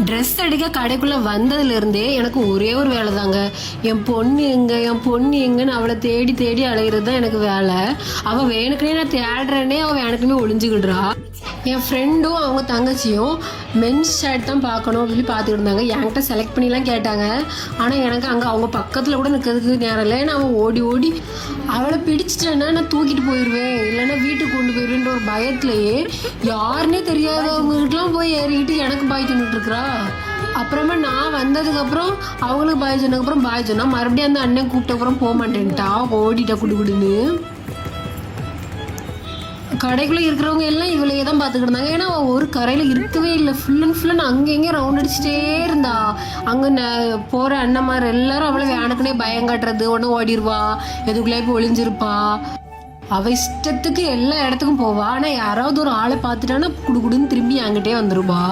Dress அடிக்க கடைக்குள்ளே வந்ததுலேருந்தே எனக்கு ஒரே ஒரு வேலை தாங்க. என் பொண்ணு எங்கன்னு அவளை தேடி தேடி அலையிறது தான் எனக்கு வேலை. அவள் வேணுக்குனே நான் தேடுறேனே, அவள் வேணுக்குமே ஒளிஞ்சுக்கிடுறா. என் ஃப்ரெண்டும் அவங்க தங்கச்சியும் மென்ஸ் ஷர்ட் தான் பார்க்கணும் அப்படின்னு பார்த்துக்கிட்டு இருந்தாங்க. என்கிட்ட செலக்ட் பண்ணிலாம் கேட்டாங்க. ஆனால் எனக்கு அங்கே அவங்க பக்கத்தில் கூட நிற்கிறதுக்கு நேரம் இல்லை. நான் அவன் ஓடி ஓடி அவளை பிடிச்சிட்டேன்னா நான் தூக்கிட்டு போயிடுவேன், இல்லைன்னா வீட்டுக்கு கொண்டு போயிடுவேன்ற ஒரு பயத்துலையே யாருன்னே தெரியாதவங்ககிட்டலாம் போய் ஏறிக்கிட்டு எனக்கு பாய் சொன்னிட்டு இருக்கிறா. அப்புறமா நான் வந்ததுக்கப்புறம் அவங்களுக்கு பாய் சொன்னதுக்கப்புறம் பாய் சொன்னா, மறுபடியும் அந்த அண்ணன் கூப்பிட்டப்புறம் போக மாட்டேன்ட்டா, ஓடிட்டா குடுன்னு. கடைக்குள்ளே இருக்கிறவங்க எல்லாம் இவளையே தான் பார்த்துக்கிட்டு இருந்தாங்க. ஏன்னா அவள் ஒரு கரையில் இருக்கவே இல்லை. ஃபுல் அண்ட் ஃபுல்லாக அங்கே எங்கேயும் ரவுண்ட் அடிச்சுட்டே இருந்தா. அங்கே போகிற அண்ணன்மார் எல்லாரும் அவளை வேணுக்குனே பயம் காட்டுறது, ஒன்று ஓடிடுவா, எதுக்குள்ளே போய் ஒளிஞ்சிருப்பா. அவள் இஷ்டத்துக்கு எல்லா இடத்துக்கும் போவா. ஆனால் யாராவது ஒரு ஆளை பார்த்துட்டானா குடுன்னு திரும்பி என்கிட்டே வந்துருவா.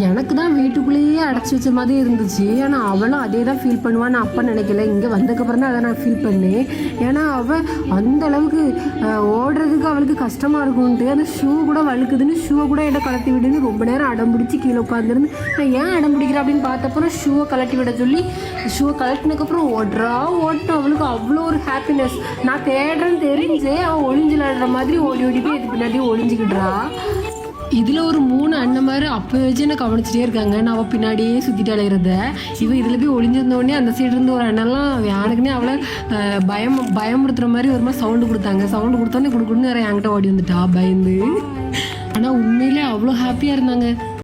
எனக்கு தான் வீட்டுக்குள்ளேயே அடைச்சி வச்ச மாதிரி இருந்துச்சு. ஆனால் அவளும் அதே தான் ஃபீல் பண்ணுவான்னு அப்போ நினைக்கல. இங்கே வந்ததுக்கப்புறம் தான் அதை நான் ஃபீல் பண்ணேன். ஏன்னா அவள் அந்த அளவுக்கு ஓடுறதுக்கு அவளுக்கு கஷ்டமாக இருக்கும்ன்ட்டு அந்த ஷூ கூட வழுக்குதுன்னு ஷூவை கூட என்ன கலட்டி விடுன்னு ரொம்ப நேரம் அடம் பிடிச்சி கீழே உட்காந்துருந்து நான் ஏன் அடம் பிடிக்கிறேன் அப்படின்னு பார்த்தப்பறம் ஷூவை கலட்டி விட சொல்லி ஷூவை கலட்டினதுக்கப்புறம் ஓட்டு அவளுக்கு அவ்வளோ ஒரு ஹாப்பினஸ். நான் தேடுறேன்னு தெரிஞ்சு அவள் ஒளிஞ்சிலாடுற மாதிரி ஓடி ஓடி போய் இது பின்னாடி ஒளிஞ்சிக்கிடுறா. இதில் ஒரு 3 அண்ணன் மாதிரி அப்போ வச்சு என்ன கவனிச்சிட்டே இருக்காங்க. நான் அவள் பின்னாடியே சுற்றிட்டு அலையிறத. இவன் இதில் போய் ஒளிஞ்சிருந்தோடனே அந்த சைடு இருந்து ஒரு அண்ணெல்லாம் யாருக்குன்னே அவளை பயமுறுத்துற மாதிரி ஒரு மாதிரி சவுண்டு கொடுத்தாங்க. சவுண்டு கொடுத்தோன்னே குடுக்குன்னு வேற என்கிட்ட ஓடி வந்துட்டா பயந்து. ஆனால் உண்மையிலே அவ்வளோ ஹாப்பியாக இருந்தாங்க.